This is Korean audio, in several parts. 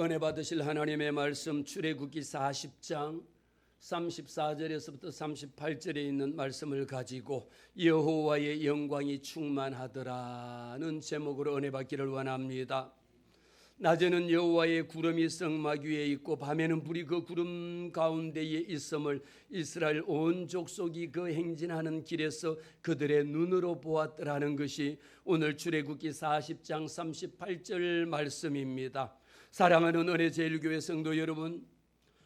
은혜 받으실 하나님의 말씀 출애굽기 40장 34절에서부터 38절에 있는 말씀을 가지고 여호와의 영광이 충만하더라는 제목으로 은혜 받기를 원합니다. 낮에는 여호와의 구름이 성막 위에 있고 밤에는 불이 그 구름 가운데에 있음을 이스라엘 온 족속이 그 행진하는 길에서 그들의 눈으로 보았더라는 것이 오늘 출애굽기 40장 38절 말씀입니다. 사랑하는 은혜제일교회 성도 여러분,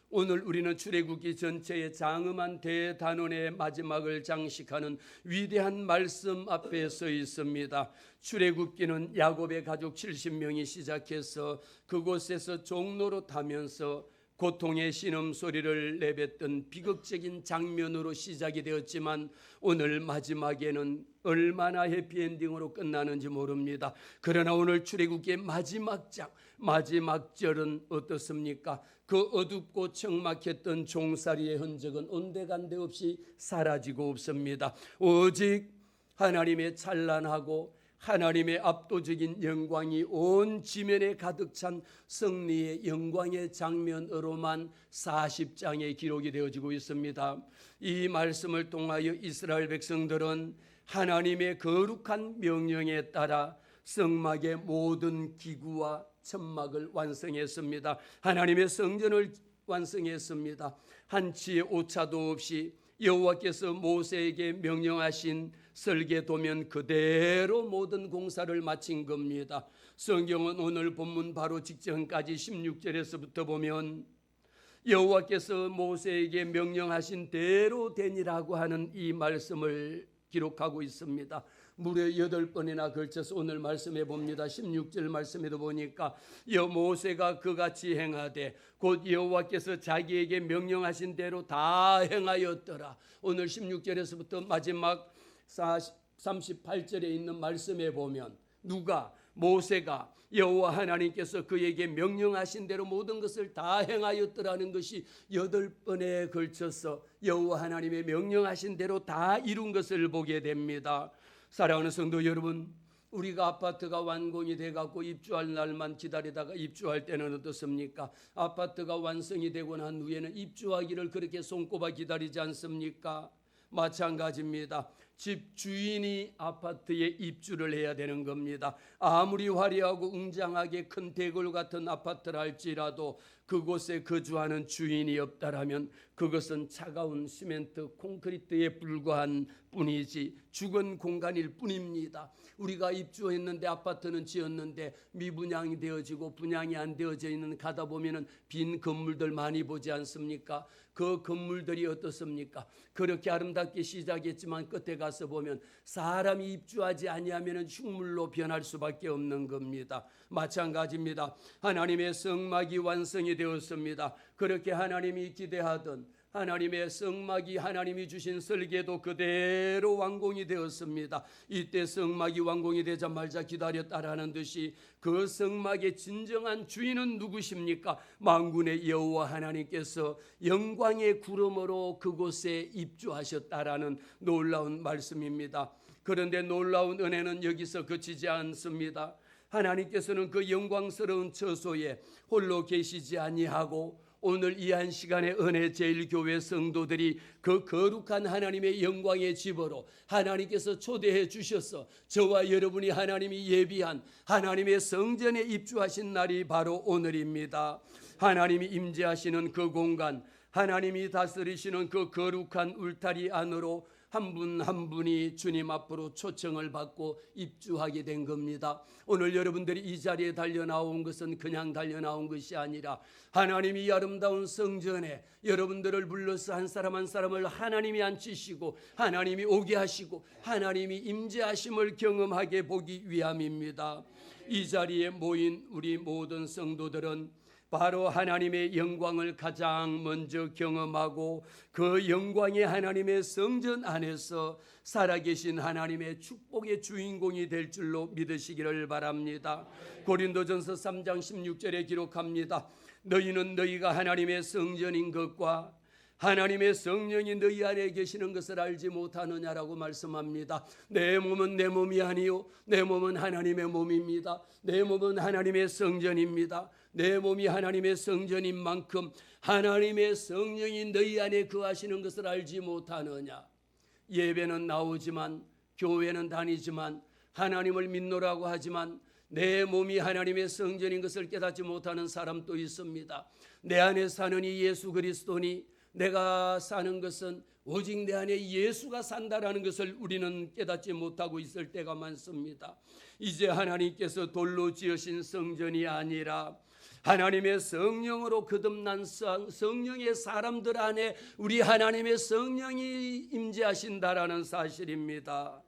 오늘 우리는 출애굽기 전체의 장엄한 대단원의 마지막을 장식하는 위대한 말씀 앞에 서 있습니다. 출애굽기는 야곱의 가족 70명이 시작해서 그곳에서 종로로 타면서 고통의 신음소리를 내뱉던 비극적인 장면으로 시작이 되었지만 오늘 마지막에는 얼마나 해피엔딩으로 끝나는지 모릅니다. 그러나 오늘 출애굽기의 마지막 장, 마지막 절은 어떻습니까? 그 어둡고 적막했던 종살이의 흔적은 온데간데 없이 사라지고 없습니다. 오직 하나님의 찬란하고 하나님의 압도적인 영광이 온 지면에 가득 찬 승리의 영광의 장면으로만 40장에 기록이 되어지고 있습니다. 이 말씀을 통하여 이스라엘 백성들은 하나님의 거룩한 명령에 따라 성막의 모든 기구와 천막을 완성했습니다. 하나님의 성전을 완성했습니다. 한치의 오차도 없이 여호와께서 모세에게 명령하신 설계도면 그대로 모든 공사를 마친 겁니다. 성경은 오늘 본문 바로 직전까지 16절에서부터 보면 여호와께서 모세에게 명령하신 대로 되니라고 하는 이 말씀을 기록하고 있습니다. 무려 8번이나 걸쳐서 오늘 말씀해 봅니다. 16절 말씀에도 보니까 모세가 그같이 행하되 곧 여호와께서 자기에게 명령하신 대로 다 행하였더라. 오늘 16절에서부터 마지막 38절에 있는 말씀에 보면 모세가 여호와 하나님께서 그에게 명령하신 대로 모든 것을 다 행하였더라는 것이 8번에 걸쳐서 여호와 하나님의 명령하신 대로 다 이룬 것을 보게 됩니다. 사랑하는 성도 여러분, 우리가 아파트가 완공이 돼갖고 입주할 날만 기다리다가 입주할 때는 어떻습니까? 아파트가 완성이 되고 난 후에는 입주하기를 그렇게 손꼽아 기다리지 않습니까? 마찬가지입니다. 집 주인이 아파트에 입주를 해야 되는 겁니다. 아무리 화려하고 웅장하게 큰 대궐 같은 아파트라 할지라도 그곳에 거주하는 주인이 없다라면 그것은 차가운 시멘트 콘크리트에 불과한 뿐이지 죽은 공간일 뿐입니다. 우리가 입주했는데 아파트는 지었는데 미분양이 되어지고 분양이 안 되어져 있는 가다 보면은 빈 건물들 많이 보지 않습니까? 그 건물들이 어떻습니까? 그렇게 아름답게 시작했지만 끝에 가서 보면 사람이 입주하지 아니하면 흉물로 변할 수밖에 없는 겁니다. 마찬가지입니다. 하나님의 성막이 완성이 되었습니다. 그렇게 하나님이 기대하던 하나님의 성막이 하나님이 주신 설계도 그대로 완공이 되었습니다. 이때 성막이 완공이 되자마자 기다렸다라는 듯이 그 성막의 진정한 주인은 누구십니까? 만군의 여호와 하나님께서 영광의 구름으로 그곳에 입주하셨다라는 놀라운 말씀입니다. 그런데 놀라운 은혜는 여기서 그치지 않습니다. 하나님께서는 그 영광스러운 처소에 홀로 계시지 아니하고 오늘 이 한 시간에 은혜제일교회 성도들이 그 거룩한 하나님의 영광의 집으로 하나님께서 초대해 주셔서 저와 여러분이 하나님이 예비한 하나님의 성전에 입주하신 날이 바로 오늘입니다. 하나님이 임재하시는 그 공간, 하나님이 다스리시는 그 거룩한 울타리 안으로 한 분 한 분이 주님 앞으로 초청을 받고 입주하게 된 겁니다. 오늘 여러분들이 이 자리에 달려나온 것은 그냥 달려나온 것이 아니라 하나님이 이 아름다운 성전에 여러분들을 불러서 한 사람 한 사람을 하나님이 앉히시고 하나님이 오게 하시고 하나님이 임재하심을 경험하게 보기 위함입니다. 이 자리에 모인 우리 모든 성도들은 바로 하나님의 영광을 가장 먼저 경험하고 그 영광의 하나님의 성전 안에서 살아계신 하나님의 축복의 주인공이 될 줄로 믿으시기를 바랍니다. 고린도전서 3장 16절에 기록합니다. 너희는 너희가 하나님의 성전인 것과 하나님의 성령이 너희 안에 계시는 것을 알지 못하느냐라고 말씀합니다. 내 몸은 내 몸이 아니요 내 몸은 하나님의 몸입니다. 내 몸은 하나님의 성전입니다. 내 몸이 하나님의 성전인 만큼 하나님의 성령이 너희 안에 거하시는 것을 알지 못하느냐. 예배는 나오지만, 교회는 다니지만, 하나님을 믿노라고 하지만 내 몸이 하나님의 성전인 것을 깨닫지 못하는 사람도 있습니다. 내 안에 사는 이 예수 그리스도니 내가 사는 것은 오직 내 안에 예수가 산다라는 것을 우리는 깨닫지 못하고 있을 때가 많습니다. 이제 하나님께서 돌로 지으신 성전이 아니라 하나님의 성령으로 거듭난 성령의 사람들 안에 우리 하나님의 성령이 임재하신다라는 사실입니다.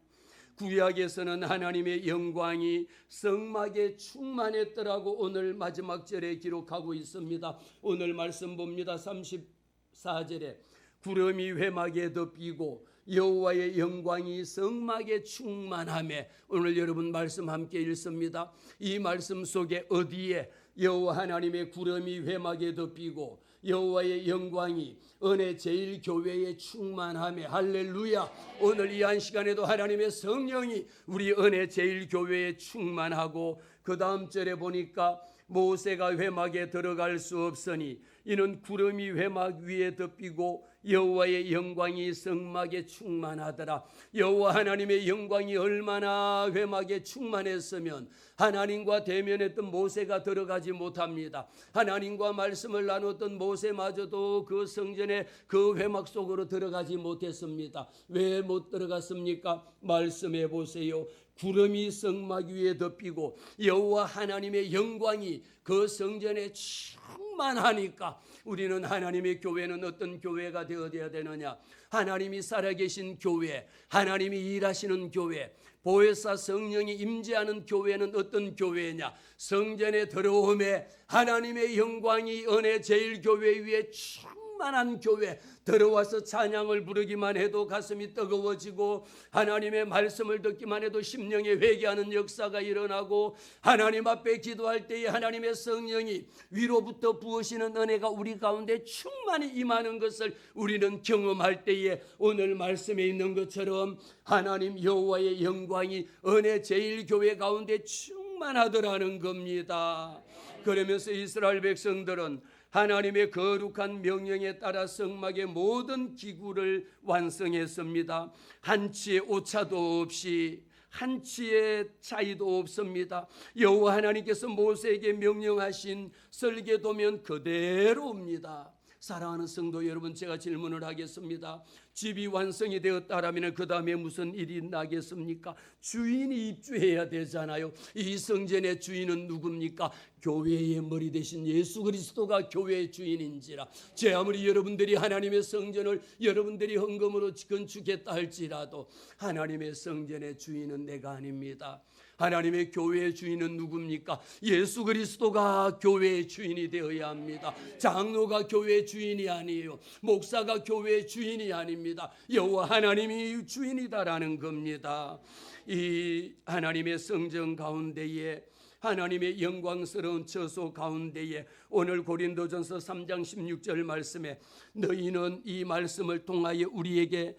구약에서는 하나님의 영광이 성막에 충만했더라고 오늘 마지막 절에 기록하고 있습니다. 오늘 말씀 봅니다. 34절에 구름이 회막에 덮이고 여호와의 영광이 성막에 충만하매, 오늘 여러분 말씀 함께 읽습니다. 이 말씀 속에 어디에 여호와 하나님의 구름이 회막에 덮이고 여호와의 영광이 은혜 제일 교회에 충만하며, 할렐루야. 오늘 이 한 시간에도 하나님의 성령이 우리 은혜 제일 교회에 충만하고, 그 다음 절에 보니까 모세가 회막에 들어갈 수 없으니 이는 구름이 회막 위에 덮이고 여호와의 영광이 성막에 충만하더라. 여호와 하나님의 영광이 얼마나 회막에 충만했으면 하나님과 대면했던 모세가 들어가지 못합니다. 하나님과 말씀을 나눴던 모세마저도 그 성전의 그 회막 속으로 들어가지 못했습니다. 왜 못 들어갔습니까? 말씀해 보세요. 구름이 성막 위에 덮이고 여호와 하나님의 영광이 그 성전에 충만하니까 우리는 하나님의 교회는 어떤 교회가 되어야 되느냐? 하나님이 살아계신 교회, 하나님이 일하시는 교회, 보혜사 성령이 임재하는 교회는 어떤 교회냐? 성전에 들어오매 하나님의 영광이 은혜 제일 교회 위에 충만한 교회, 들어와서 찬양을 부르기만 해도 가슴이 뜨거워지고 하나님의 말씀을 듣기만 해도 심령에 회개하는 역사가 일어나고, 하나님 앞에 기도할 때에 하나님의 성령이 위로부터 부으시는 은혜가 우리 가운데 충만히 임하는 것을 우리는 경험할 때에 오늘 말씀에 있는 것처럼 하나님 여호와의 영광이 은혜 제일 교회 가운데 충만하더라는 겁니다. 그러면서 이스라엘 백성들은 하나님의 거룩한 명령에 따라 성막의 모든 기구를 완성했습니다. 한치의 오차도 없이, 한치의 차이도 없습니다. 여호와 하나님께서 모세에게 명령하신 설계도면 그대로입니다. 사랑하는 성도 여러분, 제가 질문을 하겠습니다. 집이 완성이 되었다라면 그 다음에 무슨 일이 나겠습니까? 주인이 입주해야 되잖아요. 이 성전의 주인은 누굽니까? 교회의 머리 대신 예수 그리스도가 교회의 주인인지라. 제 아무리 여러분들이 하나님의 성전을 여러분들이 헌금으로 건축했다 할지라도 하나님의 성전의 주인은 내가 아닙니다. 하나님의 교회의 주인은 누굽니까? 예수 그리스도가 교회의 주인이 되어야 합니다. 장로가 교회의 주인이 아니에요. 목사가 교회의 주인이 아닙니다. 여호와 하나님이 주인이다라는 겁니다. 이 하나님의 성전 가운데에, 하나님의 영광스러운 처소 가운데에 오늘 고린도전서 3장 16절 말씀에 너희는 이 말씀을 통하여 우리에게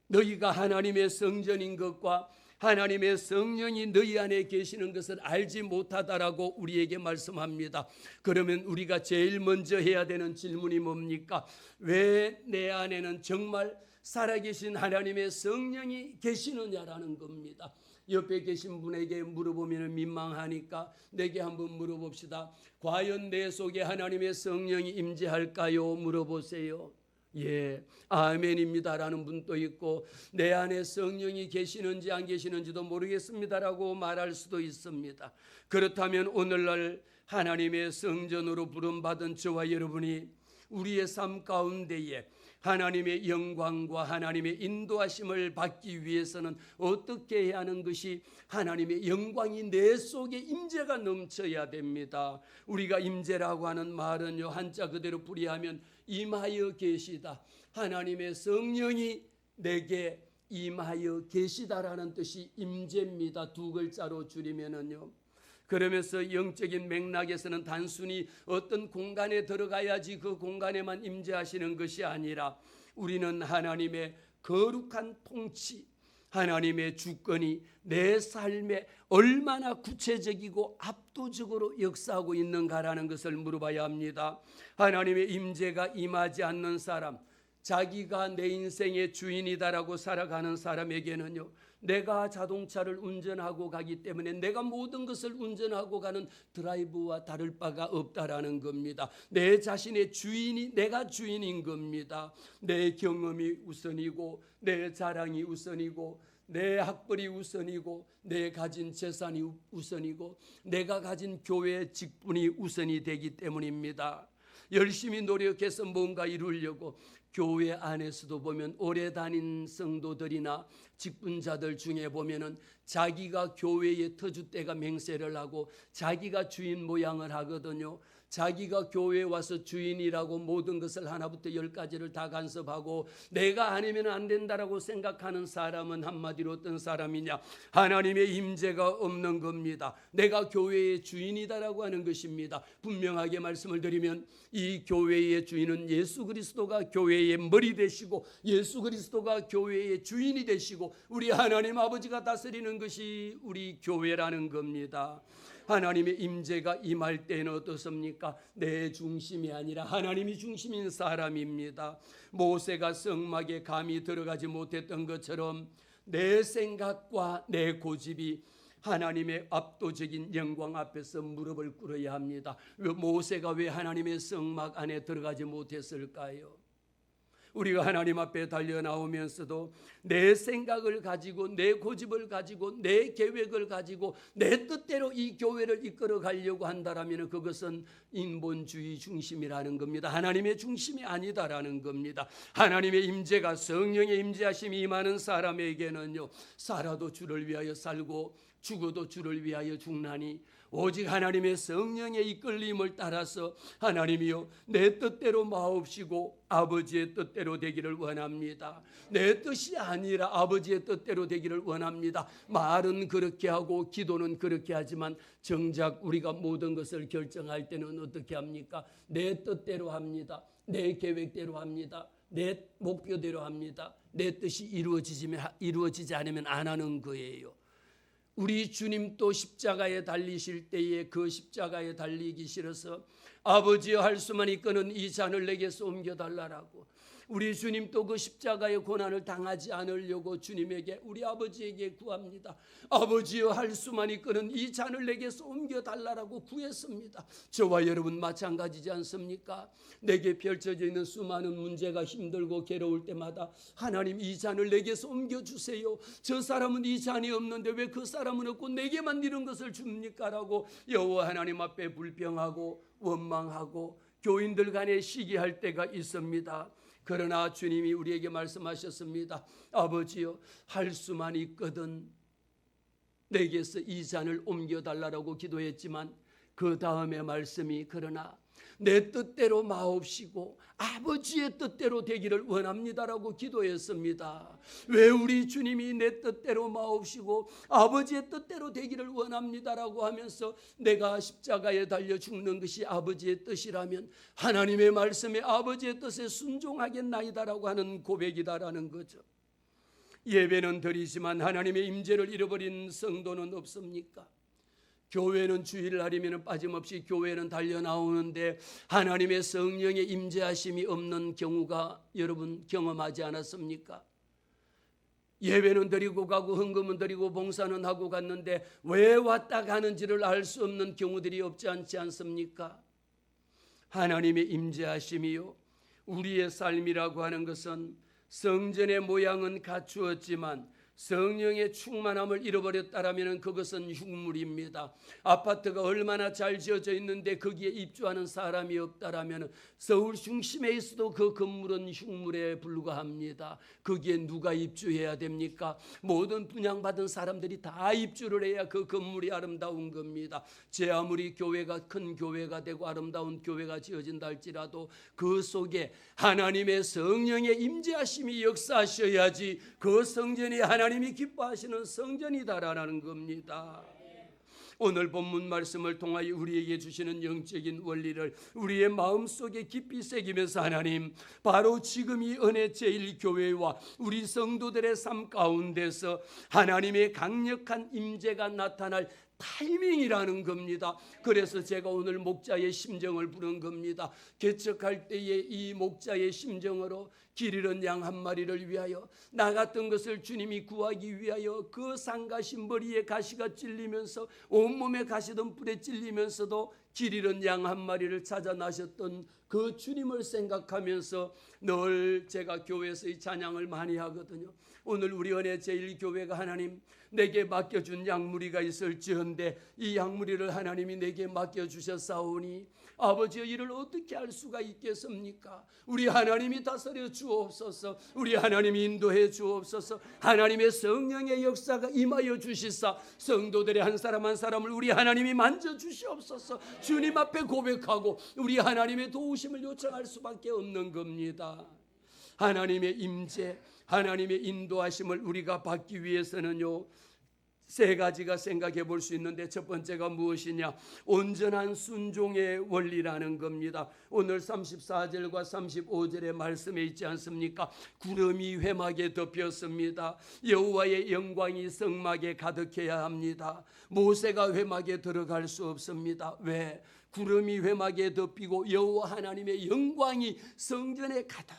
너희가 하나님의 성전인 것과 하나님의 성령이 너희 안에 계시는 것을 알지 못하다라고 우리에게 말씀합니다. 그러면 우리가 제일 먼저 해야 되는 질문이 뭡니까? 왜 내 안에는 정말 살아계신 하나님의 성령이 계시느냐라는 겁니다. 옆에 계신 분에게 물어보면 민망하니까 내게 한번 물어봅시다. 과연 내 속에 하나님의 성령이 임재할까요? 물어보세요. 예, 아멘입니다라는 분도 있고, 내 안에 성령이 계시는지 안 계시는지도 모르겠습니다라고 말할 수도 있습니다. 그렇다면 오늘날 하나님의 성전으로 부름받은 저와 여러분이 우리의 삶 가운데에 하나님의 영광과 하나님의 인도하심을 받기 위해서는 어떻게 해야 하는 것이, 하나님의 영광이 내 속에 임재가 넘쳐야 됩니다. 우리가 임재라고 하는 말은요, 한자 그대로 풀이하면 임하여 계시다, 하나님의 성령이 내게 임하여 계시다라는 뜻이 임재입니다. 두 글자로 줄이면은요. 그러면서 영적인 맥락에서는 단순히 어떤 공간에 들어가야지 그 공간에만 임재하시는 것이 아니라 우리는 하나님의 거룩한 통치, 하나님의 주권이 내 삶에 얼마나 구체적이고 압도적으로 역사하고 있는가라는 것을 물어봐야 합니다. 하나님의 임재가 임하지 않는 사람, 자기가 내 인생의 주인이다라고 살아가는 사람에게는요, 내가 자동차를 운전하고 가기 때문에 내가 모든 것을 운전하고 가는 드라이브와 다를 바가 없다라는 겁니다. 내 자신의 주인이 내가 주인인 겁니다. 내 경험이 우선이고, 내 자랑이 우선이고, 내 학벌이 우선이고, 내 가진 재산이 우선이고, 내가 가진 교회의 직분이 우선이 되기 때문입니다. 열심히 노력해서 뭔가 이루려고 교회 안에서도 보면 오래 다닌 성도들이나 직분자들 중에 보면은 자기가 교회의 터줏대가 맹세를 하고 자기가 주인 모양을 하거든요. 자기가 교회에 와서 주인이라고 모든 것을 하나부터 열까지를 다 간섭하고 내가 아니면 안 된다라고 생각하는 사람은 한마디로 어떤 사람이냐? 하나님의 임재가 없는 겁니다. 내가 교회의 주인이다라고 하는 것입니다. 분명하게 말씀을 드리면 이 교회의 주인은 예수 그리스도가 교회의 머리 되시고 예수 그리스도가 교회의 주인이 되시고 우리 하나님 아버지가 다스리는 것이 우리 교회라는 겁니다. 하나님의 임재가 임할 때는 어떻습니까? 내 중심이 아니라 하나님이 중심인 사람입니다. 모세가 성막에 감히 들어가지 못했던 것처럼 내 생각과 내 고집이 하나님의 압도적인 영광 앞에서 무릎을 꿇어야 합니다. 모세가 왜 하나님의 성막 안에 들어가지 못했을까요? 우리가 하나님 앞에 달려 나오면서도 내 생각을 가지고 내 고집을 가지고 내 계획을 가지고 내 뜻대로 이 교회를 이끌어 가려고 한다라면 그것은 인본주의 중심이라는 겁니다. 하나님의 중심이 아니다라는 겁니다. 하나님의 임재가 성령의 임재하심이 임하는 사람에게는요, 살아도 주를 위하여 살고 죽어도 주를 위하여 죽나니 오직 하나님의 성령의 이끌림을 따라서 하나님이여 내 뜻대로 마옵시고 아버지의 뜻대로 되기를 원합니다. 내 뜻이 아니라 아버지의 뜻대로 되기를 원합니다. 말은 그렇게 하고 기도는 그렇게 하지만 정작 우리가 모든 것을 결정할 때는 어떻게 합니까? 내 뜻대로 합니다. 내 계획대로 합니다. 내 목표대로 합니다. 내 뜻이 이루어지지 않으면 안 하는 거예요. 우리 주님도 십자가에 달리실 때에 그 십자가에 달리기 싫어서 아버지여 할 수만 있거든 이 잔을 내게서 옮겨달라고 우리 주님도 그 십자가의 고난을 당하지 않으려고 주님에게 우리 아버지에게 구합니다. 아버지여 할 수만 있거든 이 잔을 내게서 옮겨달라고 구했습니다. 저와 여러분 마찬가지지 않습니까? 내게 펼쳐져 있는 수많은 문제가 힘들고 괴로울 때마다 하나님 이 잔을 내게서 옮겨주세요. 저 사람은 이 잔이 없는데 왜 그 사람은 없고 내게만 이런 것을 줍니까? 라고 여호와 하나님 앞에 불평하고 원망하고 교인들 간에 시기할 때가 있습니다. 그러나 주님이 우리에게 말씀하셨습니다. 아버지여 할 수만 있거든 내게서 이 잔을 옮겨달라고 기도했지만 그 다음에 말씀이 그러나 내 뜻대로 마옵시고 아버지의 뜻대로 되기를 원합니다라고 기도했습니다. 왜 우리 주님이 내 뜻대로 마옵시고 아버지의 뜻대로 되기를 원합니다라고 하면서 내가 십자가에 달려 죽는 것이 아버지의 뜻이라면 하나님의 말씀에 아버지의 뜻에 순종하겠나이다라고 하는 고백이다라는 거죠. 예배는 드리지만 하나님의 임재를 잃어버린 성도는 없습니까? 교회는 주일을 하려면 빠짐없이 교회는 달려나오는데 하나님의 성령의 임재하심이 없는 경우가 여러분 경험하지 않았습니까? 예배는 드리고 가고 헌금은 드리고 봉사는 하고 갔는데 왜 왔다 가는지를 알 수 없는 경우들이 없지 않지 않습니까? 하나님의 임재하심이요, 우리의 삶이라고 하는 것은 성전의 모양은 갖추었지만 성령의 충만함을 잃어버렸다라면 그것은 흉물입니다. 아파트가 얼마나 잘 지어져 있는데 거기에 입주하는 사람이 없다라면 서울 중심에 있어도 그 건물은 흉물에 불과합니다. 거기에 누가 입주해야 됩니까? 모든 분양받은 사람들이 다 입주를 해야 그 건물이 아름다운 겁니다. 제 아무리 교회가 큰 교회가 되고 아름다운 교회가 지어진다 할지라도 그 속에 하나님의 성령의 임재하심이 역사하셔야지 그 성전이 하나님이 기뻐하시는 성전이다라는 겁니다. 오늘 본문 말씀을 통하여 우리에게 주시는 영적인 원리를 우리의 마음속에 깊이 새기면서 하나님, 바로 지금 이 은혜 제1교회와 우리 성도들의 삶 가운데서 하나님의 강력한 임재가 나타날 타이밍이라는 겁니다. 그래서 제가 오늘 목자의 심정을 부른 겁니다. 개척할 때의 이 목자의 심정으로 길 잃은 양 한 마리를 위하여, 나 같은 것을 주님이 구하기 위하여 그 상가신 머리에 가시가 찔리면서 온몸에 가시던 뿔에 찔리면서도 길 잃은 양 한 마리를 찾아 나셨던 그 주님을 생각하면서 늘 제가 교회에서 이 찬양을 많이 하거든요. 오늘 우리 은혜 제1교회가 하나님 내게 맡겨준 양무리가 있을지언데 이 양무리를 하나님이 내게 맡겨주셨사오니 아버지의 일을 어떻게 할 수가 있겠습니까? 우리 하나님이 다스려 주옵소서. 우리 하나님이 인도해 주옵소서. 하나님의 성령의 역사가 임하여 주시사 성도들의 한 사람 한 사람을 우리 하나님이 만져 주시옵소서. 주님 앞에 고백하고 우리 하나님의 도우심을 요청할 수밖에 없는 겁니다. 하나님의 임재, 하나님의 인도하심을 우리가 받기 위해서는요, 세 가지가 생각해 볼 수 있는데, 첫 번째가 무엇이냐? 온전한 순종의 원리라는 겁니다. 오늘 34절과 35절의 말씀에 있지 않습니까? 구름이 회막에 덮였습니다. 여호와의 영광이 성막에 가득해야 합니다. 모세가 회막에 들어갈 수 없습니다. 왜? 구름이 회막에 덮이고 여호와 하나님의 영광이 성전에 가득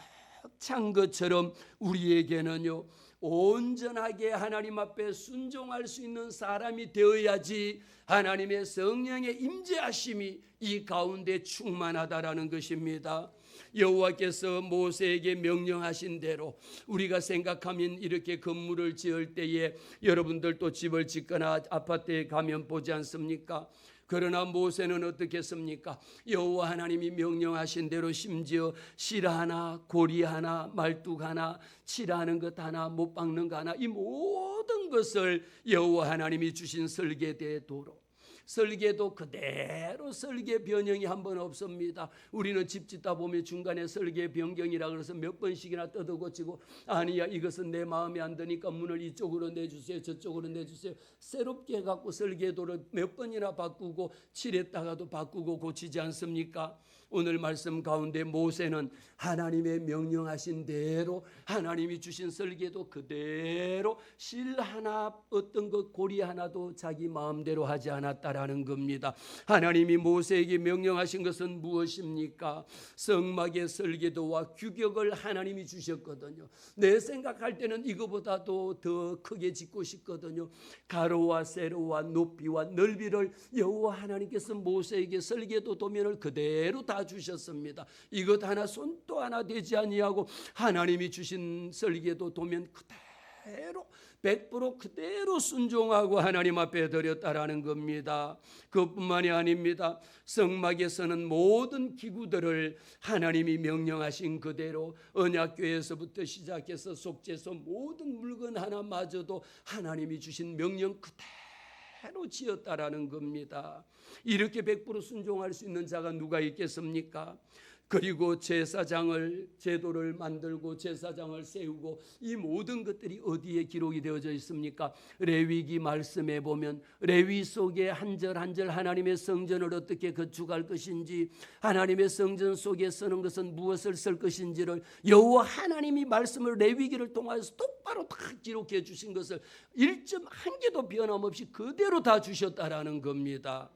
찬 것처럼 우리에게는요, 온전하게 하나님 앞에 순종할 수 있는 사람이 되어야지 하나님의 성령의 임재하심이 이 가운데 충만하다라는 것입니다. 여호와께서 모세에게 명령하신 대로 우리가 생각하면 이렇게 건물을 지을 때에 여러분들도 집을 짓거나 아파트에 가면 보지 않습니까? 그러나 모세는 어떻게 했습니까? 여호와 하나님이 명령하신 대로 심지어 실 하나, 고리 하나, 말뚝 하나, 칠하는 것 하나, 못 박는 것 하나, 이 모든 것을 여호와 하나님이 주신 설계대도로, 설계도 그대로 설계 변형이 한 번 없습니다. 우리는 집 짓다 보면 중간에 설계 변경이라 그래서 몇 번씩이나 뜯어 고치고, 아니야 이것은 내 마음에 안 드니까 문을 이쪽으로 내주세요, 저쪽으로 내주세요, 새롭게 해갖고 설계도를 몇 번이나 바꾸고 칠했다가도 바꾸고 고치지 않습니까? 오늘 말씀 가운데 모세는 하나님의 명령하신 대로 하나님이 주신 설계도 그대로 실 하나, 어떤 것 고리 하나도 자기 마음대로 하지 않았다라는 겁니다. 하나님이 모세에게 명령하신 것은 무엇입니까? 성막의 설계도와 규격을 하나님이 주셨거든요. 내 생각할 때는 이거보다도 더 크게 짓고 싶거든요. 가로와 세로와 높이와 넓이를 여호와 하나님께서 모세에게 설계도 도면을 그대로 다 주셨습니다. 이것 하나 손도 하나 되지 아니하고 하나님이 주신 설계도 도면 그대로 100% 그대로 순종하고 하나님 앞에 드렸다라는 겁니다. 그것뿐만이 아닙니다. 성막에서는 모든 기구들을 하나님이 명령하신 그대로 언약궤에서부터 시작해서 속죄소 모든 물건 하나마저도 하나님이 주신 명령 그대로 지었다라는 겁니다. 이렇게 100% 순종할 수 있는 자가 누가 있겠습니까? 그리고 제도를 만들고 제사장을 세우고 이 모든 것들이 어디에 기록이 되어져 있습니까? 레위기 말씀에 보면 레위 속에 한 절 한 절 하나님의 성전을 어떻게 건축할 것인지, 하나님의 성전 속에 쓰는 것은 무엇을 쓸 것인지를 여호와 하나님이 말씀을 레위기를 통해서 똑바로 다 기록해 주신 것을 1점 한 개도 변함없이 그대로 다 주셨다라는 겁니다.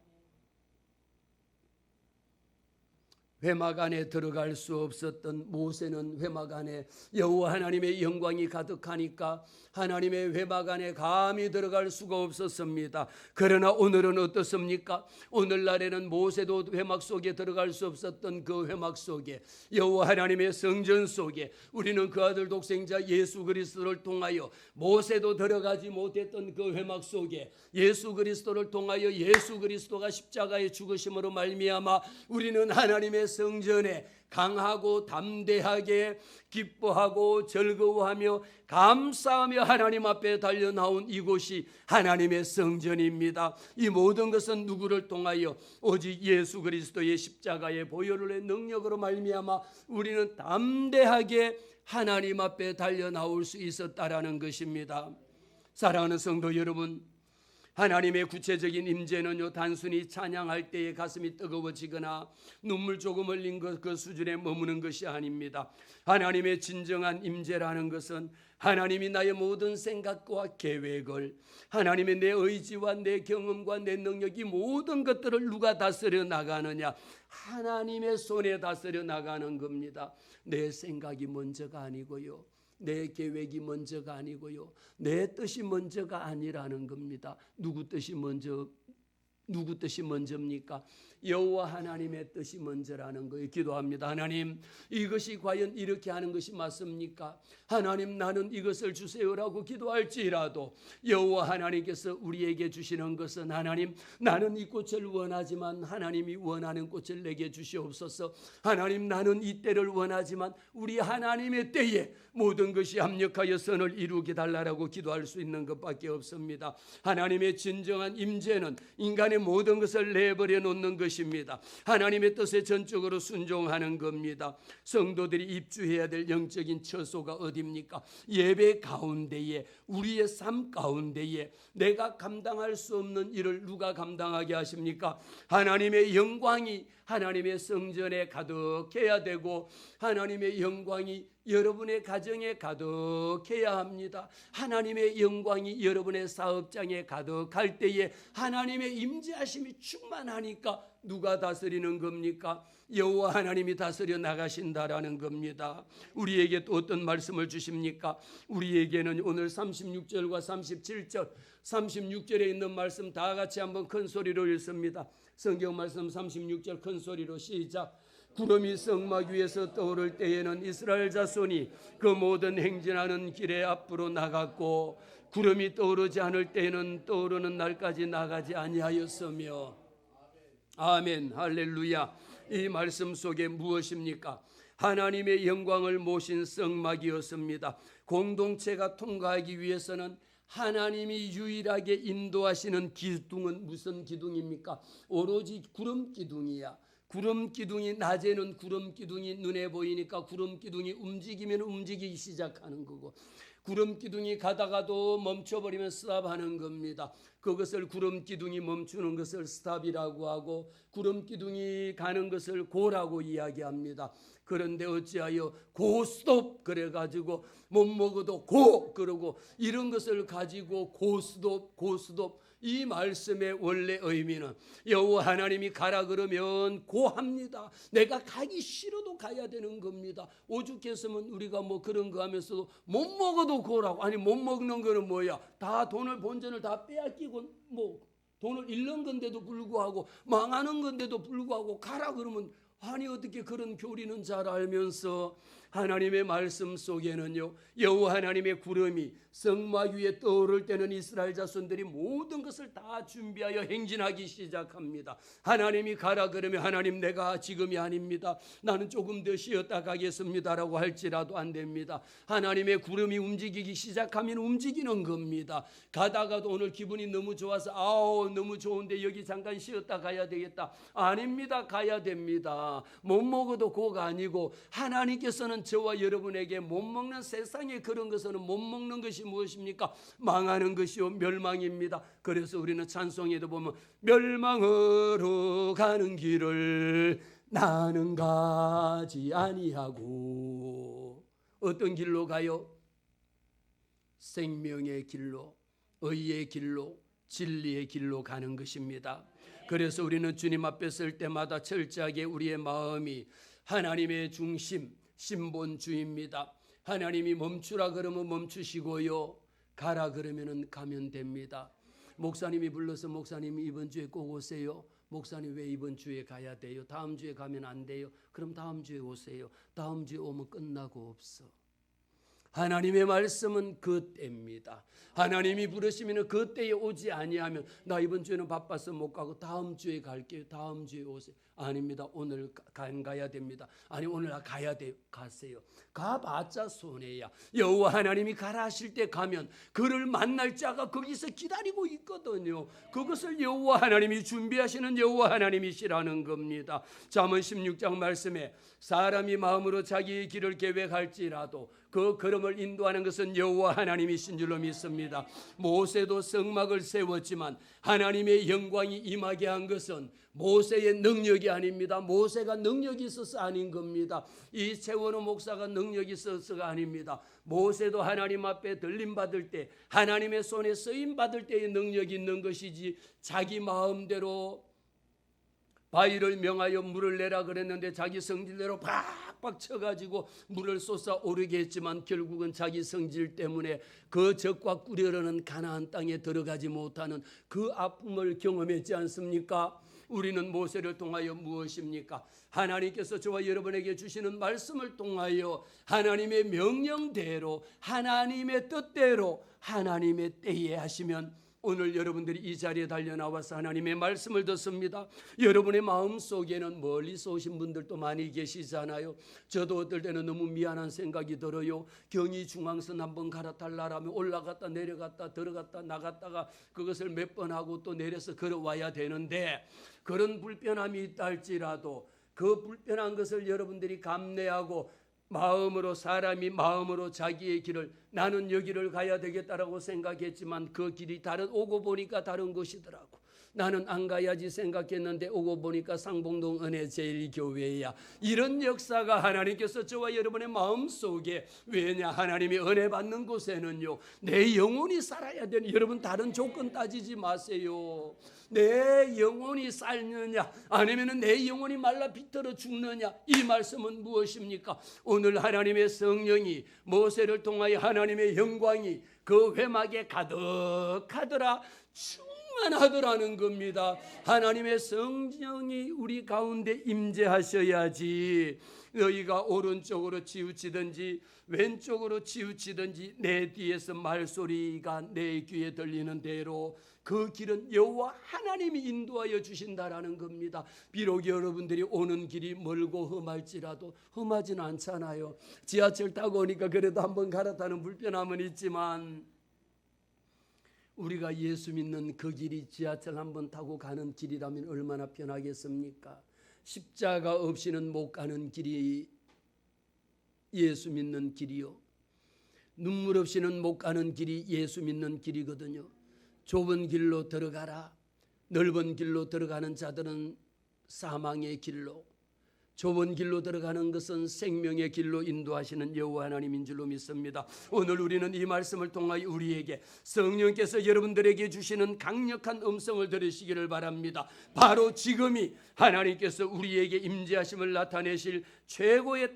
회막 안에 들어갈 수 없었던 모세는 회막 안에 여호와 하나님의 영광이 가득하니까 하나님의 회막 안에 감히 들어갈 수가 없었습니다. 그러나 오늘은 어떻습니까? 오늘날에는 모세도 회막 속에 들어갈 수 없었던 그 회막 속에, 여호와 하나님의 성전 속에 우리는 그 아들 독생자 예수 그리스도를 통하여 모세도 들어가지 못했던 그 회막 속에 예수 그리스도를 통하여 예수 그리스도가 십자가의 죽으심으로 말미암아 우리는 하나님의 성전에 강하고 담대하게 기뻐하고 즐거워하며 감사하며 하나님 앞에 달려 나온 이곳이 하나님의 성전입니다. 이 모든 것은 누구를 통하여? 오직 예수 그리스도의 십자가의 보혈의 능력으로 말미암아 우리는 담대하게 하나님 앞에 달려 나올 수 있었다라는 것입니다. 사랑하는 성도 여러분, 하나님의 구체적인 임재는요, 단순히 찬양할 때에 가슴이 뜨거워지거나 눈물 조금 흘린 그 수준에 머무는 것이 아닙니다. 하나님의 진정한 임재라는 것은 하나님이 나의 모든 생각과 계획을, 하나님의 내 의지와 내 경험과 내 능력, 이 모든 것들을 누가 다스려 나가느냐? 하나님의 손에 다스려 나가는 겁니다. 내 생각이 먼저가 아니고요, 내 계획이 먼저가 아니고요, 내 뜻이 먼저가 아니라는 겁니다. 누구 뜻이 먼저입니까? 여호와 하나님의 뜻이 먼저라는 거예요. 기도합니다. 하나님, 이것이 과연 이렇게 하는 것이 맞습니까? 하나님, 나는 이것을 주세요라고 기도할지라도 여호와 하나님께서 우리에게 주시는 것은, 하나님, 나는 이 꽃을 원하지만 하나님이 원하는 꽃을 내게 주시옵소서. 하나님, 나는 이 때를 원하지만 우리 하나님의 때에 모든 것이 합력하여 선을 이루게 달라고 기도할 수 있는 것밖에 없습니다. 하나님의 진정한 임재는 인간의 모든 것을 내버려 놓는 것입니다. 하나님의 뜻에 전적으로 순종하는 겁니다. 성도들이 입주해야 될 영적인 처소가 어디입니까? 예배 가운데에, 우리의 삶 가운데에 내가 감당할 수 없는 일을 누가 감당하게 하십니까? 하나님의 영광이 하나님의 성전에 가득해야 되고, 하나님의 영광이 여러분의 가정에 가득해야 합니다. 하나님의 영광이 여러분의 사업장에 가득할 때에 하나님의 임재하심이 충만하니까 누가 다스리는 겁니까? 여호와 하나님이 다스려 나가신다라는 겁니다. 우리에게 또 어떤 말씀을 주십니까? 우리에게는 오늘 36절과 37절, 36절에 있는 말씀 다 같이 한번 큰 소리로 읽습니다. 성경 말씀 36절 큰 소리로 시작. 구름이 성막 위에서 떠오를 때에는 이스라엘 자손이 그 모든 행진하는 길에 앞으로 나갔고, 구름이 떠오르지 않을 때에는 떠오르는 날까지 나가지 아니하였으며. 아멘, 할렐루야. 이 말씀 속에 무엇입니까? 하나님의 영광을 모신 성막이었습니다. 공동체가 통과하기 위해서는 하나님이 유일하게 인도하시는 기둥은 무슨 기둥입니까? 오로지 구름 기둥이야. 구름 기둥이, 낮에는 구름 기둥이 눈에 보이니까 구름 기둥이 움직이면 움직이기 시작하는 거고, 구름 기둥이 가다가도 멈춰버리면 스탑하는 겁니다. 그것을 구름 기둥이 멈추는 것을 스탑이라고 하고, 구름 기둥이 가는 것을 고라고 이야기합니다. 그런데 어찌하여 고스톱 그래가지고 못 먹어도 고 그러고, 이런 것을 가지고 고스톱 이 말씀의 원래 의미는 여호와 하나님이 가라 그러면 고합니다. 내가 가기 싫어도 가야 되는 겁니다. 오죽했으면 우리가 뭐 그런 거 하면서도 못 먹어도 고라고. 아니, 못 먹는 거는 뭐야? 다 돈을, 본전을 다 빼앗기고 뭐 돈을 잃는 건데도 불구하고, 망하는 건데도 불구하고 가라 그러면, 아니 어떻게 그런 교리는 잘 알면서 하나님의 말씀 속에는요, 여호와 하나님의 구름이 성막 위에 떠오를 때는 이스라엘 자손들이 모든 것을 다 준비하여 행진하기 시작합니다. 하나님이 가라 그러면, 하나님 내가 지금이 아닙니다, 나는 조금 더 쉬었다 가겠습니다라고 할지라도 안 됩니다. 하나님의 구름이 움직이기 시작하면 움직이는 겁니다. 가다가도 오늘 기분이 너무 좋아서 너무 좋은데 여기 잠깐 쉬었다 가야 되겠다, 아닙니다. 가야 됩니다. 못 먹어도 고가 아니고, 하나님께서는 저와 여러분에게 못 먹는, 세상에 그런 것은 못 먹는 것이 무엇입니까? 망하는 것이요 멸망입니다. 그래서 우리는 찬송에도 보면 멸망으로 가는 길을 나는 가지 아니하고. 어떤 길로 가요? 생명의 길로, 의의 길로, 진리의 길로 가는 것입니다. 그래서 우리는 주님 앞에 설 때마다 철저하게 우리의 마음이 하나님의 중심, 신본주의입니다. 하나님이 멈추라 그러면 멈추시고요, 가라 그러면 가면 됩니다. 목사님이 불러서, 목사님 이번 주에 꼭 오세요. 목사님 왜 이번 주에 가야 돼요? 다음 주에 가면 안 돼요? 그럼 다음 주에 오세요. 다음 주에 오면 끝나고 없어. 하나님의 말씀은 그 때입니다. 하나님이 부르시면 그 때에 오지 아니하면, 나 이번 주에는 바빠서 못 가고 다음 주에 갈게요, 다음 주에 오세요. 아닙니다. 오늘 안 가야 됩니다. 아니 오늘 가야 돼. 가세요. 가봤자 손해야. 여호와 하나님이 가라 하실 때 가면 그를 만날 자가 거기서 기다리고 있거든요. 그것을 여호와 하나님이 준비하시는 여호와 하나님이시라는 겁니다. 잠언 16장 말씀에 사람이 마음으로 자기의 길을 계획할지라도 그 걸음을 인도하는 것은 여호와 하나님이신 줄로 믿습니다. 모세도 성막을 세웠지만 하나님의 영광이 임하게 한 것은 모세의 능력이 아닙니다. 모세가 능력이 있어서 아닌 겁니다. 이 세원호 목사가 능력이 있어서가 아닙니다. 모세도 하나님 앞에 들림받을 때 하나님의 손에 쓰임받을 때의 능력이 있는 것이지 자기 마음대로 바위를 명하여 물을 내라 그랬는데 자기 성질대로 팍팍 쳐가지고 물을 쏟아오르게 했지만 결국은 자기 성질 때문에 그 적과 꿀려르는 가나안 땅에 들어가지 못하는 그 아픔을 경험했지 않습니까? 우리는 모세를 통하여 무엇입니까? 하나님께서 저와 여러분에게 주시는 말씀을 통하여 하나님의 명령대로 하나님의 뜻대로 하나님의 때에 하시면 오늘 여러분들이 이 자리에 달려나와서 하나님의 말씀을 듣습니다. 여러분의 마음속에는 멀리서 오신 분들도 많이 계시잖아요. 저도 어떨 때는 너무 미안한 생각이 들어요. 경의 중앙선 한번 갈아탈라라면 올라갔다 내려갔다 들어갔다 나갔다가 그것을 몇 번 하고 또 내려서 걸어와야 되는데 그런 불편함이 있다 할지라도 그 불편한 것을 여러분들이 감내하고 마음으로 사람이 마음으로 자기의 길을 나는 여기를 가야 되겠다라고 생각했지만 그 길이 오고 보니까 다른 곳이더라고. 나는 안 가야지 생각했는데 오고 보니까 상봉동 은혜제일교회야. 이런 역사가 하나님께서 저와 여러분의 마음속에 왜냐 하나님이 은혜 받는 곳에는요 내 영혼이 살아야 되는 여러분 다른 조건 따지지 마세요. 내 영혼이 살느냐 아니면 내 영혼이 말라 비틀어 죽느냐 이 말씀은 무엇입니까? 오늘 하나님의 성령이 모세를 통하여 하나님의 영광이 그 회막에 가득하더라 충만하더라는 겁니다. 하나님의 성령이 우리 가운데 임재하셔야지 너희가 오른쪽으로 치우치든지 왼쪽으로 치우치든지 내 뒤에서 말소리가 내 귀에 들리는 대로 그 길은 여호와 하나님이 인도하여 주신다라는 겁니다. 비록 여러분들이 오는 길이 멀고 험할지라도 험하진 않잖아요. 지하철 타고 오니까 그래도 한번 갈아타는 불편함은 있지만 우리가 예수 믿는 그 길이 지하철 한번 타고 가는 길이라면 얼마나 편하겠습니까? 십자가 없이는 못 가는 길이 예수 믿는 길이요. 눈물 없이는 못 가는 길이 예수 믿는 길이거든요. 좁은 길로 들어가라. 넓은 길로 들어가는 자들은 사망의 길로, 좁은 길로 들어가는 것은 생명의 길로 인도하시는 여호와 하나님인 줄로 믿습니다. 오늘 우리는 이 말씀을 통하여 우리에게 성령께서 여러분들에게 주시는 강력한 음성을 들으시기를 바랍니다. 바로 지금이 하나님께서 우리에게 임재하심을 나타내실 최고의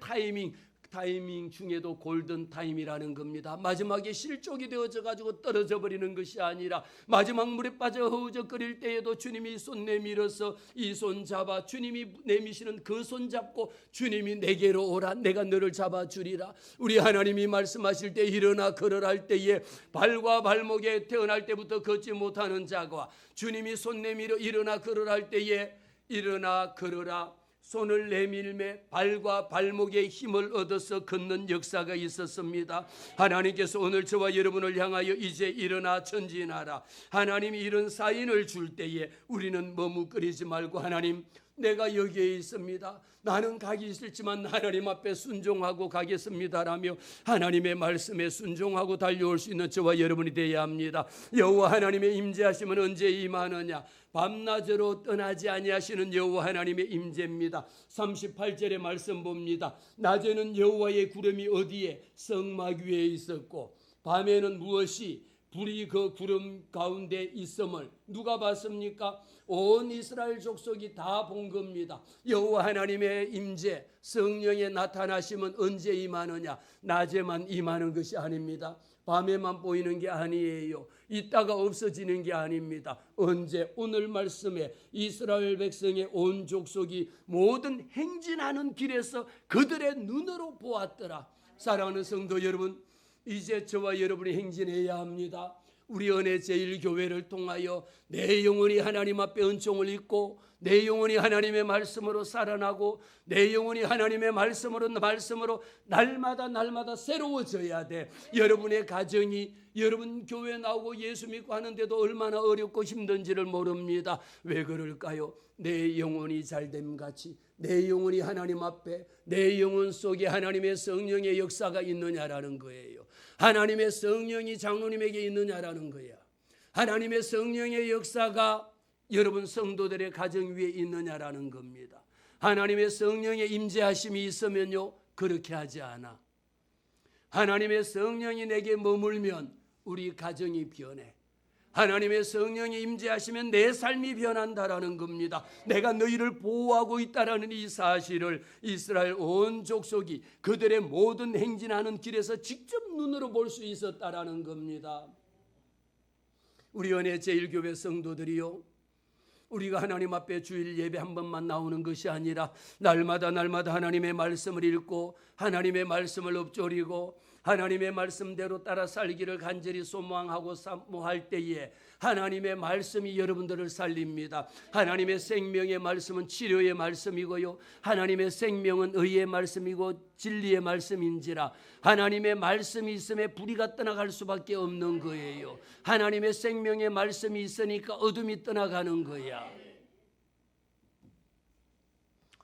타이밍 중에도 골든 타임이라는 겁니다. 마지막에 실족이 되어져 가지고 떨어져 버리는 것이 아니라 마지막 물에 빠져 허우적거릴 때에도 주님이 손 내밀어서 이 손 잡아 주님이 내미시는 그 손 잡고 주님이 내게로 오라 내가 너를 잡아주리라. 우리 하나님이 말씀하실 때 일어나 걸어라 할 때에 발과 발목에 태어날 때부터 걷지 못하는 자가 주님이 손 내밀어 일어나 걸어라 할 때에 일어나 걸어라 손을 내밀매 발과 발목에 힘을 얻어서 걷는 역사가 있었습니다. 하나님께서 오늘 저와 여러분을 향하여 이제 일어나 전진하라. 하나님이 이런 사인을 줄 때에 우리는 머뭇거리지 말고 하나님 내가 여기에 있습니다. 나는 가기 싫지만 하나님 앞에 순종하고 가겠습니다라며 하나님의 말씀에 순종하고 달려올 수 있는 저와 여러분이 되어야 합니다. 여호와 하나님의 임재하심은 언제 임하느냐? 밤낮으로 떠나지 아니하시는 여호와 하나님의 임재입니다. 38절의 말씀 봅니다. 낮에는 여호와의 구름이 어디에? 성막 위에 있었고 밤에는 무엇이? 불이 그 구름 가운데 있음을 누가 봤습니까? 온 이스라엘 족속이 다 본 겁니다. 여호와 하나님의 임재 성령의 나타나심은 언제 임하느냐? 낮에만 임하는 것이 아닙니다. 밤에만 보이는 게 아니에요. 있다가 없어지는 게 아닙니다. 언제? 오늘 말씀에 이스라엘 백성의 온 족속이 모든 행진하는 길에서 그들의 눈으로 보았더라. 사랑하는 성도 여러분, 이제 저와 여러분이 행진해야 합니다. 우리 은혜제일교회를 통하여 내 영혼이 하나님 앞에 은총을 입고 내 영혼이 하나님의 말씀으로 살아나고 내 영혼이 하나님의 말씀으로 날마다 새로워져야 돼. 여러분의 가정이, 여러분 교회 나오고 예수 믿고 하는데도 얼마나 어렵고 힘든지를 모릅니다. 왜 그럴까요? 내 영혼이 잘됨 같이 내 영혼이 하나님 앞에, 내 영혼 속에 하나님의 성령의 역사가 있느냐라는 거예요. 하나님의 성령이 장로님에게 있느냐라는 거야. 하나님의 성령의 역사가 여러분 성도들의 가정 위에 있느냐라는 겁니다. 하나님의 성령의 임재하심이 있으면요, 그렇게 하지 않아. 하나님의 성령이 내게 머물면 우리 가정이 변해. 하나님의 성령이 임재하시면 내 삶이 변한다라는 겁니다. 내가 너희를 보호하고 있다라는 이 사실을 이스라엘 온 족속이 그들의 모든 행진하는 길에서 직접 눈으로 볼 수 있었다라는 겁니다. 우리 은혜 제일교회 성도들이요, 우리가 하나님 앞에 주일 예배 한 번만 나오는 것이 아니라 날마다 하나님의 말씀을 읽고 하나님의 말씀을 읊조리고 하나님의 말씀대로 따라 살기를 간절히 소망하고 사모할 때에 하나님의 말씀이 여러분들을 살립니다. 하나님의 생명의 말씀은 치료의 말씀이고요, 하나님의 생명은 의의 말씀이고 진리의 말씀인지라 하나님의 말씀이 있음에 불의가 떠나갈 수밖에 없는 거예요. 하나님의 생명의 말씀이 있으니까 어둠이 떠나가는 거야.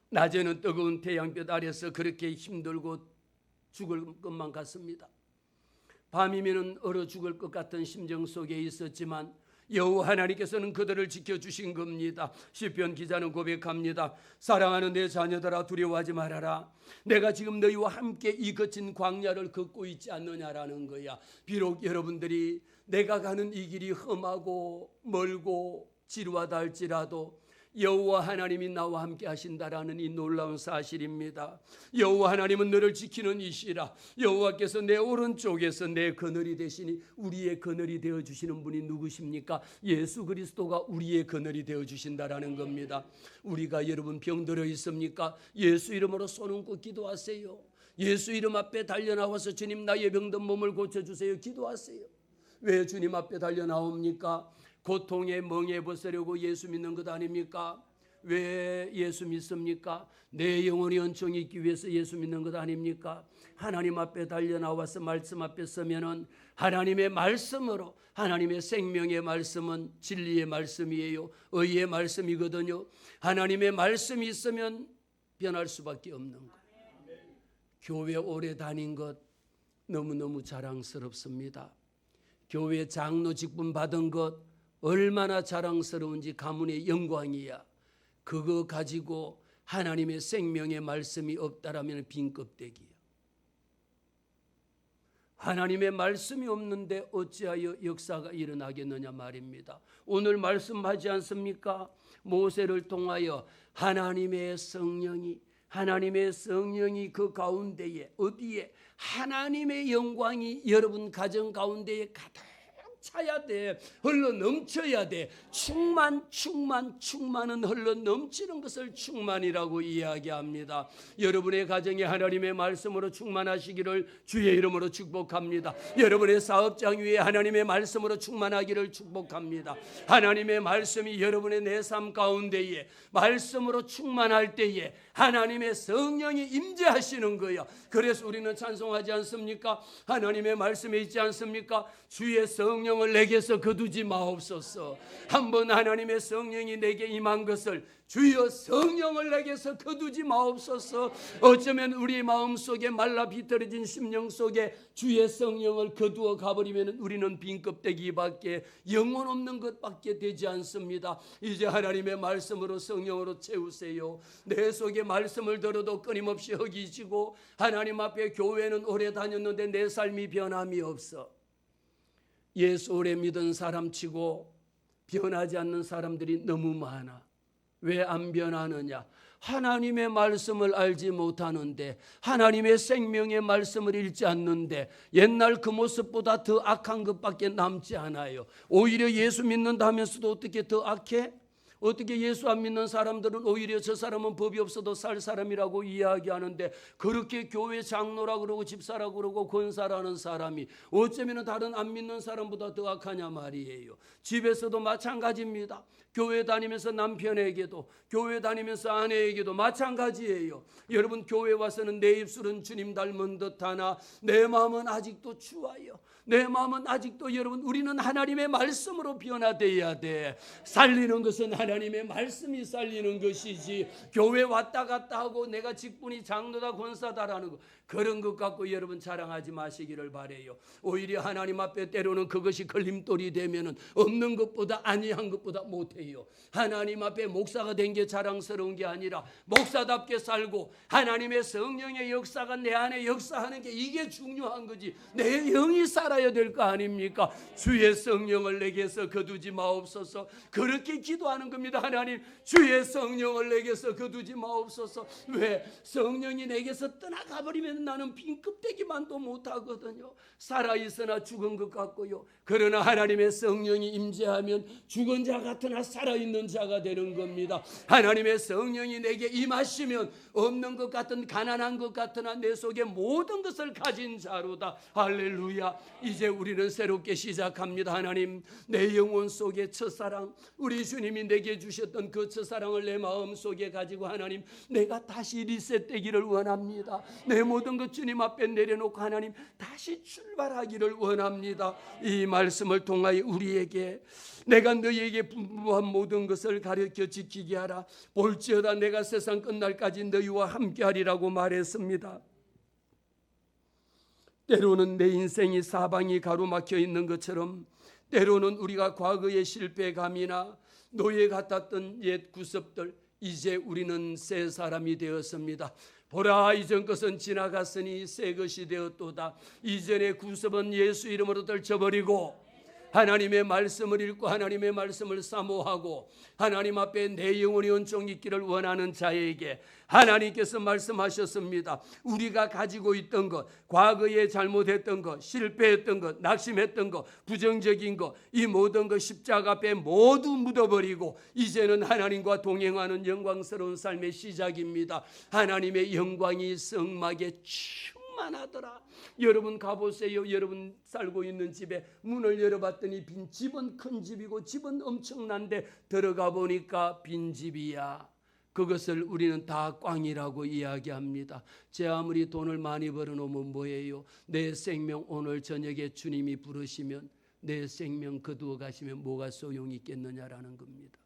낮에는 뜨거운 태양볕 아래서 그렇게 힘들고 죽을 것만 같습니다. 밤이면 얼어 죽을 것 같은 심정 속에 있었지만 여호와 하나님께서는 그들을 지켜주신 겁니다. 시편 기자는 고백합니다. 사랑하는 내 자녀들아, 두려워하지 말아라. 내가 지금 너희와 함께 이 거친 광야를 걷고 있지 않느냐라는 거야. 비록 여러분들이 내가 가는 이 길이 험하고 멀고 지루하다 할지라도 여호와 하나님이 나와 함께 하신다라는 이 놀라운 사실입니다. 여호와 하나님은 너를 지키는 이시라. 여호와께서 내 오른쪽에서 내 그늘이 되시니 우리의 그늘이 되어주시는 분이 누구십니까? 예수 그리스도가 우리의 그늘이 되어주신다라는 겁니다. 우리가 여러분 병들어 있습니까? 예수 이름으로 손 얹고 기도하세요. 예수 이름 앞에 달려나와서 주님 나의 병든 몸을 고쳐주세요. 기도하세요. 왜 주님 앞에 달려나옵니까? 고통에 멍해 벗으려고 예수 믿는 것 아닙니까? 왜 예수 믿습니까? 내 영혼이 온전히 있기 위해서 예수 믿는 것 아닙니까? 하나님 앞에 달려나와서 말씀 앞에 서면은 하나님의 말씀으로, 하나님의 생명의 말씀은 진리의 말씀이에요. 의의 말씀이거든요. 하나님의 말씀이 있으면 변할 수밖에 없는 것. 교회 오래 다닌 것 너무너무 자랑스럽습니다. 교회 장로 직분 받은 것 얼마나 자랑스러운지 가문의 영광이야. 그거 가지고 하나님의 생명의 말씀이 없다라면 빈 껍데기야. 하나님의 말씀이 없는데 어찌하여 역사가 일어나겠느냐 말입니다. 오늘 말씀하지 않습니까? 모세를 통하여 하나님의 성령이 그 가운데에, 어디에? 하나님의 영광이 여러분 가정 가운데에 가득 차야 돼. 흘러 넘쳐야 돼. 충만은 흘러 넘치는 것을 충만이라고 이야기합니다. 여러분의 가정에 하나님의 말씀으로 충만하시기를 주의 이름으로 축복합니다. 여러분의 사업장 위에 하나님의 말씀으로 충만하기를 축복합니다. 하나님의 말씀이 여러분의 내 삶 가운데에 말씀으로 충만할 때에 하나님의 성령이 임재하시는 거예요. 그래서 우리는 찬송하지 않습니까? 하나님의 말씀에 있지 않습니까? 주의 성령을 내게서 거두지 마옵소서. 한번 하나님의 성령이 내게 임한 것을 주여 성령을 내게서 거두지 마옵소서. 어쩌면 우리 마음속에 말라 비틀어진 심령 속에 주의 성령을 거두어 가버리면 우리는 빈 껍데기밖에 영혼 없는 것밖에 되지 않습니다. 이제 하나님의 말씀으로 성령으로 채우세요. 내 속에 말씀을 들어도 끊임없이 허기지고 하나님 앞에 교회는 오래 다녔는데 내 삶이 변함이 없어. 예수 오래 믿은 사람 치고 변하지 않는 사람들이 너무 많아. 왜 안 변하느냐? 하나님의 말씀을 알지 못하는데, 하나님의 생명의 말씀을 읽지 않는데 옛날 그 모습보다 더 악한 것밖에 남지 않아요. 오히려 예수 믿는다 하면서도 어떻게 더 악해? 어떻게 예수 안 믿는 사람들은 오히려 저 사람은 법이 없어도 살 사람이라고 이야기하는데, 그렇게 교회 장로라 그러고 집사라 그러고 권사라는 사람이 어쩌면 다른 안 믿는 사람보다 더 악하냐 말이에요. 집에서도 마찬가지입니다. 교회 다니면서 남편에게도, 교회 다니면서 아내에게도 마찬가지예요. 여러분, 교회 와서는 내 입술은 주님 닮은 듯하나 내 마음은 아직도 추워요. 내 마음은 아직도, 여러분, 우리는 하나님의 말씀으로 변화되어야 돼. 살리는 것은 하나님의 말씀이 살리는 것이지, 교회 왔다 갔다 하고 내가 직분이 장로다 권사다라는 거, 그런 것 갖고 여러분 자랑하지 마시기를 바래요. 오히려 하나님 앞에 때로는 그것이 걸림돌이 되면은 없는 것보다 아니한 것보다 못해요. 하나님 앞에 목사가 된 게 자랑스러운 게 아니라 목사답게 살고 하나님의 성령의 역사가 내 안에 역사하는 게, 이게 중요한 거지. 내 영이 살아야 될 거 아닙니까? 주의 성령을 내게서 거두지 마옵소서. 그렇게 기도하는 겁니다. 하나님, 주의 성령을 내게서 거두지 마옵소서. 왜? 성령이 내게서 떠나가 버리면 나는 빈 껍데기만도 못하거든요. 살아있으나 죽은 것 같고요. 그러나 하나님의 성령이 임재하면 죽은 자 같으나 살아있는 자가 되는 겁니다. 하나님의 성령이 내게 임하시면 없는 것 같은, 가난한 것 같으나 내 속에 모든 것을 가진 자로다. 할렐루야. 이제 우리는 새롭게 시작합니다. 하나님, 내 영혼 속에 첫사랑, 우리 주님이 내게 주셨던 그 첫사랑을 내 마음 속에 가지고, 하나님, 내가 다시 리셋되기를 원합니다. 내 모든 것 주님 앞에 내려놓고 하나님 다시 출발하기를 원합니다. 이 말씀을 통하여 우리에게, 내가 너희에게 분부한 모든 것을 가르쳐 지키게 하라. 볼지어다 내가 세상 끝날까지 너희와 함께하리라고 말했습니다. 때로는 내 인생이 사방이 가로막혀 있는 것처럼, 때로는 우리가 과거의 실패감이나 노예 같았던 옛 구습들, 이제 우리는 새 사람이 되었습니다. 보라, 이전 것은 지나갔으니 새 것이 되었도다. 이전의 구습은 예수 이름으로 떨쳐버리고 하나님의 말씀을 읽고 하나님의 말씀을 사모하고 하나님 앞에 내 영혼이 온종 있기를 원하는 자에게 하나님께서 말씀하셨습니다. 우리가 가지고 있던 것, 과거에 잘못했던 것, 실패했던 것, 낙심했던 것, 부정적인 것, 이 모든 것 십자가 앞에 모두 묻어버리고 이제는 하나님과 동행하는 영광스러운 삶의 시작입니다. 하나님의 영광이 성막에 충만하더라. 여러분 가보세요. 여러분 살고 있는 집에 문을 열어봤더니 빈 집은 큰 집이고 집은 엄청난데 들어가 보니까 빈 집이야. 그것을 우리는 다 꽝이라고 이야기합니다. 제 아무리 돈을 많이 벌어놓으면 뭐예요? 내 생명 오늘 저녁에 주님이 부르시면 내 생명 거두어 가시면 뭐가 소용이 있겠느냐라는 겁니다.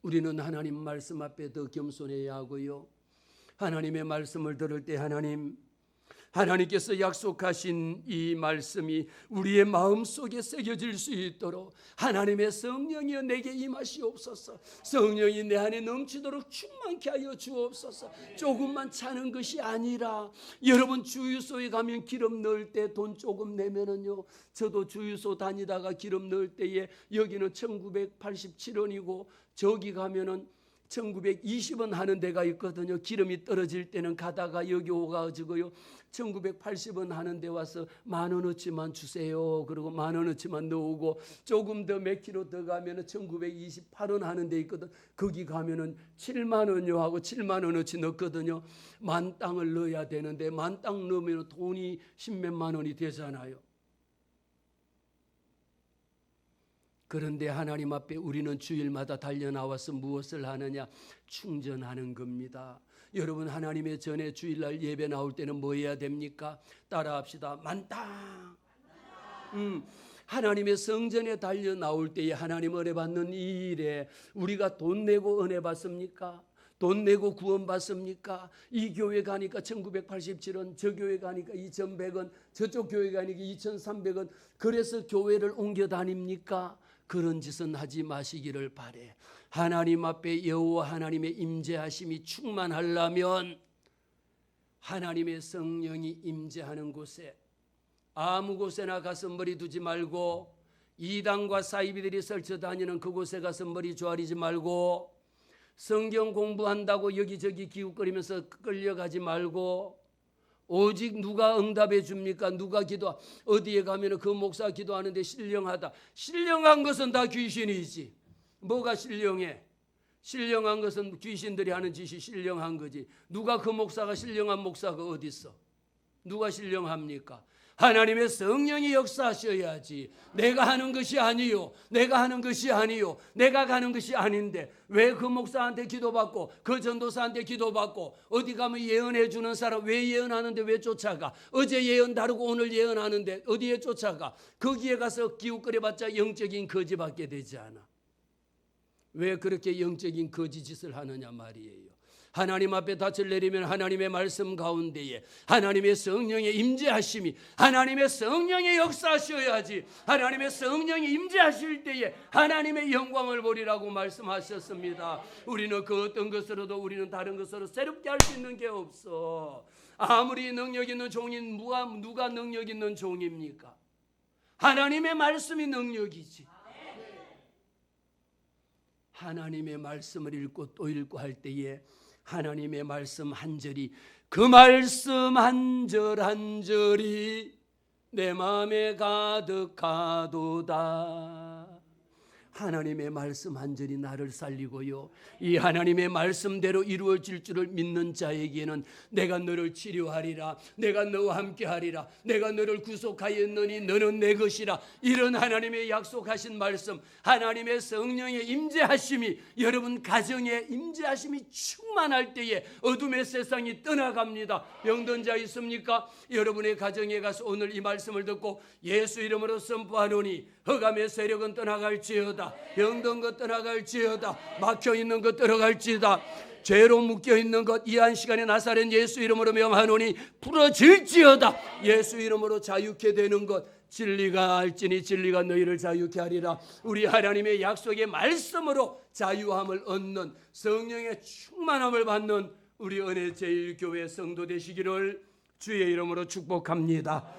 우리는 하나님 말씀 앞에 더 겸손해야 하고요. 하나님의 말씀을 들을 때 하나님께서 약속하신 이 말씀이 우리의 마음속에 새겨질 수 있도록 하나님의 성령이여 내게 임하시옵소서. 성령이 내 안에 넘치도록 충만케 하여 주옵소서. 조금만 차는 것이 아니라, 여러분 주유소에 가면 기름 넣을 때 돈 조금 내면은요, 저도 주유소 다니다가 기름 넣을 때에 여기는 1987원이고 저기 가면은 1920원 하는 데가 있거든요. 기름이 떨어질 때는 가다가 여기 오가지고요 1980원 하는 데 와서 10,000원어치만 주세요. 그리고 10,000원어치만 넣고 조금 더 몇 킬로 더 가면은 1928원 하는 데 있거든. 거기 가면은 70,000원요 하고 70,000원어치 넣거든요. 만 땅을 넣어야 되는데 만 땅 넣으면 돈이 10몇만 원이 되잖아요. 그런데 하나님 앞에 우리는 주일마다 달려나와서 무엇을 하느냐? 충전하는 겁니다. 여러분, 하나님의 전에 주일날 예배 나올 때는 뭐 해야 됩니까? 따라합시다. 만땅. 하나님의 성전에 달려 나올 때에 하나님 은혜 받는 이 일에 우리가 돈 내고 은혜 받습니까? 돈 내고 구원 받습니까? 이 교회 가니까 1987원, 저 교회 가니까 2,100원, 저쪽 교회 가니까 2,300원, 그래서 교회를 옮겨 다닙니까? 그런 짓은 하지 마시기를 바래. 하나님 앞에 여호와 하나님의 임재하심이 충만하려면 하나님의 성령이 임재하는 곳에 아무 곳에나 가서 머리 두지 말고, 이단과 사이비들이 설쳐 다니는 그곳에 가서 머리 조아리지 말고, 성경 공부한다고 여기저기 기웃거리면서 끌려가지 말고, 오직 누가 응답해 줍니까? 누가 어디에 가면 그 목사 기도하는데 신령하다. 신령한 것은 다 귀신이지. 뭐가 신령해? 신령한 것은 귀신들이 하는 짓이 신령한 거지. 누가 그 목사가 신령한 목사가 어디 있어? 누가 신령합니까? 하나님의 성령이 역사하셔야지. 내가 하는 것이 아니요, 내가 하는 것이 아니요, 내가 가는 것이 아닌데 왜 그 목사한테 기도받고 그 전도사한테 기도받고 어디 가면 예언해 주는 사람 왜 예언하는데 왜 쫓아가? 어제 예언 다르고 오늘 예언하는데 어디에 쫓아가? 거기에 가서 기웃거려봤자 영적인 거지 받게 되지 않아. 왜 그렇게 영적인 거지 짓을 하느냐 말이에요. 하나님 앞에 닻을 내리면 하나님의 말씀 가운데에 하나님의 성령의 임재하심이, 하나님의 성령의 역사하셔야지. 하나님의 성령이 임재하실 때에 하나님의 영광을 보리라고 말씀하셨습니다. 우리는 그 어떤 것으로도 우리는 다른 것으로 새롭게 할 수 있는 게 없어. 아무리 능력 있는 종인 누가 능력 있는 종입니까? 하나님의 말씀이 능력이지. 하나님의 말씀을 읽고 또 읽고 할 때에 하나님의 말씀 한 절이, 그 말씀 한 절 한 절이 내 마음에 가득하도다. 하나님의 말씀 한 절이 나를 살리고요, 이 하나님의 말씀대로 이루어질 줄을 믿는 자에게는 내가 너를 치료하리라, 내가 너와 함께하리라, 내가 너를 구속하였느니 너는 내 것이라, 이런 하나님의 약속하신 말씀, 하나님의 성령의 임재하심이 여러분 가정에 임재하심이 충만할 때에 어둠의 세상이 떠나갑니다. 병든 자 있습니까? 여러분의 가정에 가서 오늘 이 말씀을 듣고 예수 이름으로 선포하노니 흑암의 세력은 떠나갈지어다, 병든 것 떠나갈지어다, 막혀있는 것 떠나갈지어다, 죄로 묶여있는 것 이 한 시간에 나사렛 예수 이름으로 명하노니 풀어질지어다. 예수 이름으로 자유케 되는 것, 진리가 알지니 진리가 너희를 자유케 하리라. 우리 하나님의 약속의 말씀으로 자유함을 얻는, 성령의 충만함을 받는 우리 은혜 제일교회 성도 되시기를 주의 이름으로 축복합니다.